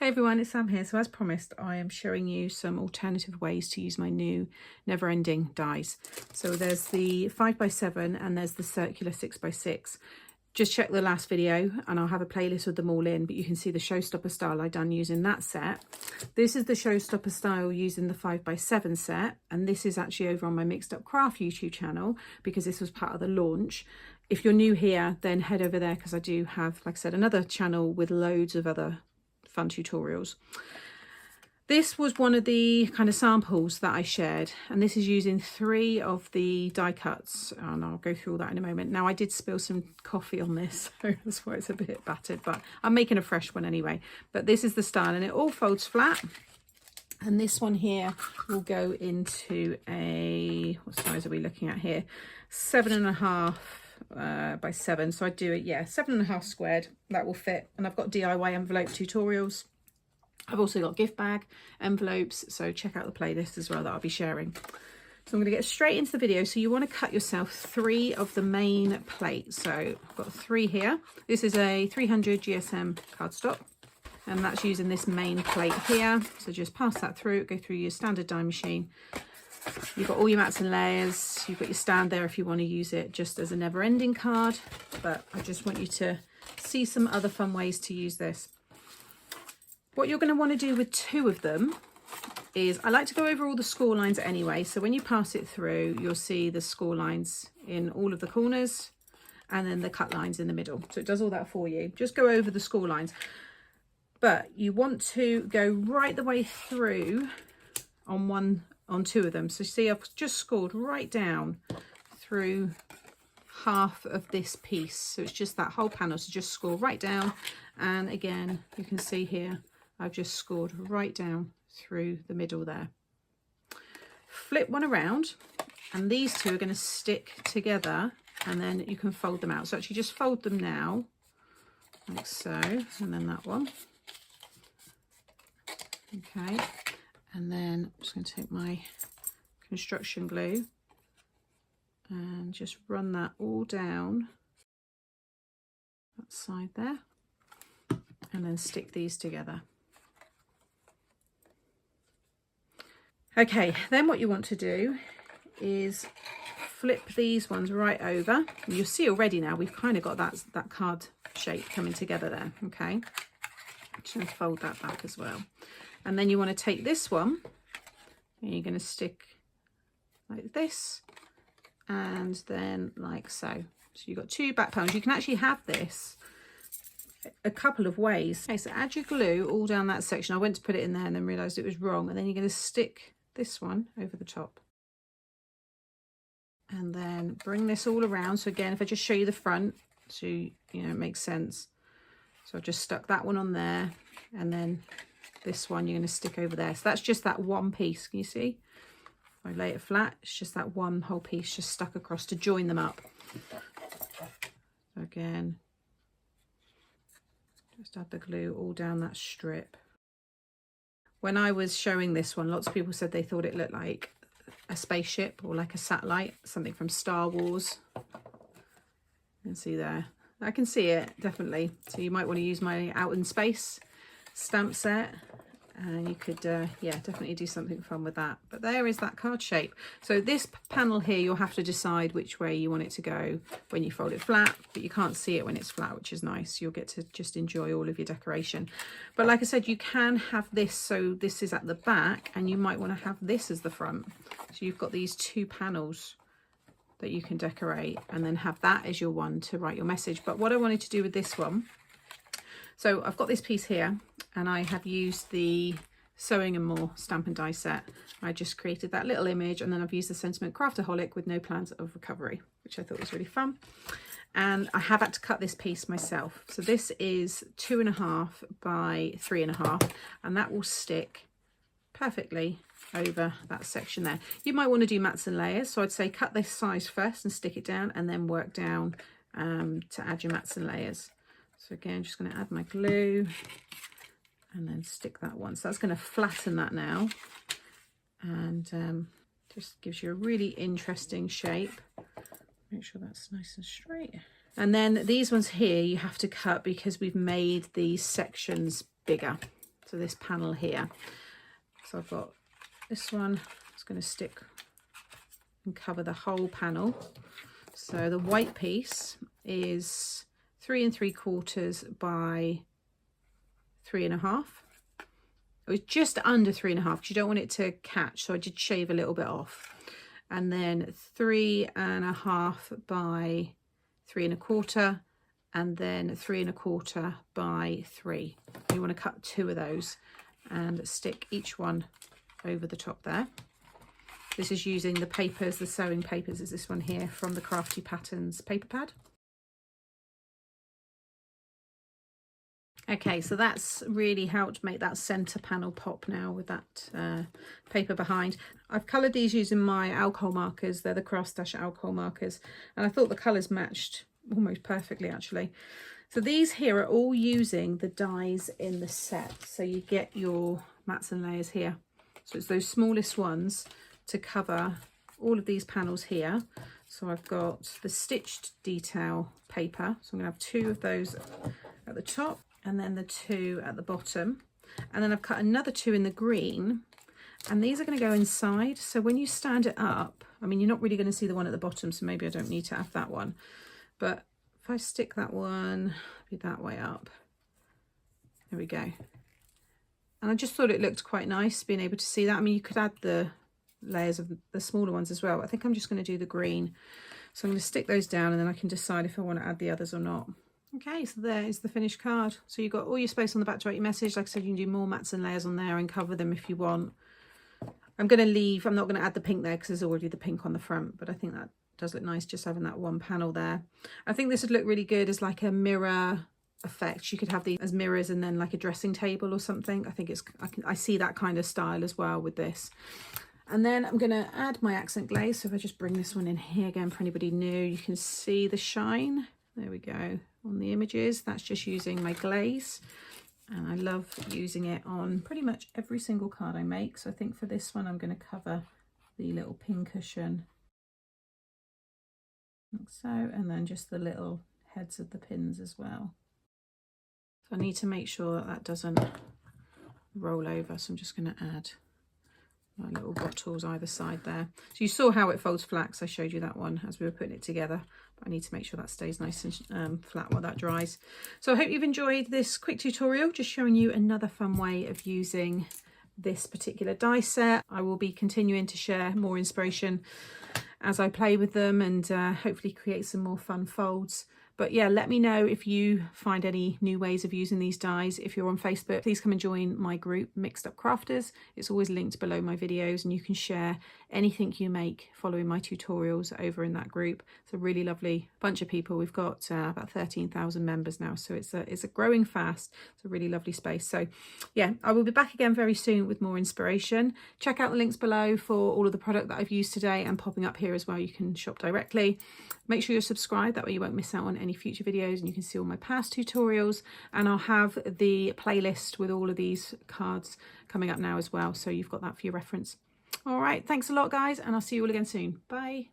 Hey everyone, it's Sam here. So as promised, I am showing you some alternative ways to use my new never-ending dies. So there's the 5x7 and there's the circular 6x6. Just check the last video and I'll have a playlist with them all in, but you can see the showstopper style I done using that set. This is the showstopper style using the 5x7 set, and this is actually over on my Mixed Up Craft YouTube channel because this was part of the launch. If you're new here, then head over there because I do have, like I said, another channel with loads of other fun tutorials. This was one of the kind of samples that I shared, and this is using 3 of the die cuts, and I'll go through all that in a moment. Now I did spill some coffee on this, so that's why it's a bit battered, but I'm making a fresh one anyway. But this is the style, and it all folds flat, and this one here will go into a, what size are we looking at here, 7.5 by 7. So I do it, yeah, 7.5 squared. That will fit, and I've got DIY envelope tutorials. I've also got gift bag envelopes, so check out the playlist as well that I'll be sharing. So I'm going to get straight into the video. So you want to cut yourself 3 of the main plates. So I've got 3 here. This is a 300 GSM cardstock, and that's using this main plate here. So just pass that through, go through your standard die machine. You've got all your mats and layers. You've got your stand there if you want to use it just as a never-ending card, but I just want you to see some other fun ways to use this. What you're going to want to do with 2 of them is, I like to go over all the score lines anyway, so when you pass it through you'll see the score lines in all of the corners and then the cut lines in the middle, so it does all that for you. Just go over the score lines, but you want to go right the way through on 2 of them. So see, I've just scored right down through half of this piece, so it's just that whole panel. So just score right down, and again you can see here I've just scored right down through the middle there. Flip one around, and these 2 are going to stick together, and then you can fold them out. So actually just fold them now like so, and then that one. Okay, and then I'm just going to take my construction glue and just run that all down that side there, and then stick these together. Okay, then what you want to do is flip these ones right over. You'll see already now we've kind of got that card shape coming together there. Okay, just going to fold that back as well, and then you want to take this one and you're going to stick like this, and then like so. So you've got 2 back panels. You can actually have this a couple of ways. Okay, so add your glue all down that section. I went to put it in there and then realized it was wrong, and then you're going to stick this one over the top, and then bring this all around. So again, if I just show you the front, so you know it makes sense. So I've just stuck that one on there, and then this one you're going to stick over there. So that's just that one piece. Can you see? If I lay it flat, it's just that one whole piece just stuck across to join them up. So again, just add the glue all down that strip. When I was showing this one, lots of people said they thought it looked like a spaceship or like a satellite, something from Star Wars. You can see there. I can see it, definitely. So you might want to use my Out in Space stamp set, and you could, yeah, definitely do something fun with that. But there is that card shape. So this panel here, you'll have to decide which way you want it to go when you fold it flat, but you can't see it when it's flat, which is nice. You'll get to just enjoy all of your decoration. But like I said, you can have this, so this is at the back, and you might want to have this as the front. So you've got these 2 panels that you can decorate, and then have that as your one to write your message. But what I wanted to do with this one, so I've got this piece here, and I have used the Sewing and More stamp and die set. I just created that little image, and then I've used the sentiment Craftaholic with no plans of recovery, which I thought was really fun. And I have had to cut this piece myself. So this is 2.5 by 3.5, and that will stick perfectly over that section there. You might want to do mats and layers, so I'd say cut this size first and stick it down, and then work down to add your mats and layers. So again, just going to add my glue and then stick that one. So that's going to flatten that now, and just gives you a really interesting shape. Make sure that's nice and straight. And then these ones here you have to cut because we've made these sections bigger. So this panel here. So I've got this one. It's going to stick and cover the whole panel. So the white piece is 3 3/4 by 3.5. It was just under 3.5 because you don't want it to catch, so I did shave a little bit off. And then 3.5 by 3 1/4, and then 3 1/4 by 3. You want to cut 2 of those and stick each one over the top there. This is using the papers, the sewing papers is this one here from the Crafty Patterns paper pad. Okay, so that's really helped make that center panel pop now with that paper behind. I've coloured these using my alcohol markers. They're the Craft Stash alcohol markers, and I thought the colours matched almost perfectly actually. So these here are all using the dies in the set. So you get your mats and layers here. So it's those smallest ones to cover all of these panels here. So I've got the stitched detail paper. So I'm gonna have 2 of those at the top and then the 2 at the bottom. And then I've cut another 2 in the green, and these are gonna go inside. So when you stand it up, I mean, you're not really gonna see the one at the bottom, so maybe I don't need to have that one. But if I stick that one, be that way up, there we go. And I just thought it looked quite nice being able to see that. I mean, you could add the layers of the smaller ones as well. I think I'm just going to do the green. So I'm going to stick those down and then I can decide if I want to add the others or not. Okay, so there is the finished card. So you've got all your space on the back to write your message. Like I said, you can do more mats and layers on there and cover them if you want. I'm going to leave, I'm not going to add the pink there because there's already the pink on the front, but I think that does look nice just having that one panel there. I think this would look really good as like a mirror effect. You could have these as mirrors and then like a dressing table or something. I think it's, I see that kind of style as well with this. And then I'm going to add my accent glaze. So if I just bring this one in here again for anybody new, you can see the shine. There we go on the images. That's just using my glaze. And I love using it on pretty much every single card I make. So I think for this one, I'm going to cover the little pin cushion. Like so, and then just the little heads of the pins as well. So I need to make sure that that doesn't roll over. So I'm just going to add my little bottles either side there. So you saw how it folds flat, because I showed you that one as we were putting it together. But I need to make sure that stays nice and flat while that dries. So I hope you've enjoyed this quick tutorial, just showing you another fun way of using this particular die set. I will be continuing to share more inspiration as I play with them and hopefully create some more fun folds. But yeah, let me know if you find any new ways of using these dies. If you're on Facebook, please come and join my group, Mixed Up Crafters. It's always linked below my videos, and you can share anything you make following my tutorials over in that group. It's a really lovely bunch of people. We've got about 13,000 members now, so it's a growing fast. It's a really lovely space. So yeah, I will be back again very soon with more inspiration. Check out the links below for all of the product that I've used today, and popping up here as well. You can shop directly. Make sure you're subscribed, that way you won't miss out on any future videos, and you can see all my past tutorials, and I'll have the playlist with all of these cards coming up now as well, so you've got that for your reference. All right, thanks a lot guys, and I'll see you all again soon. Bye.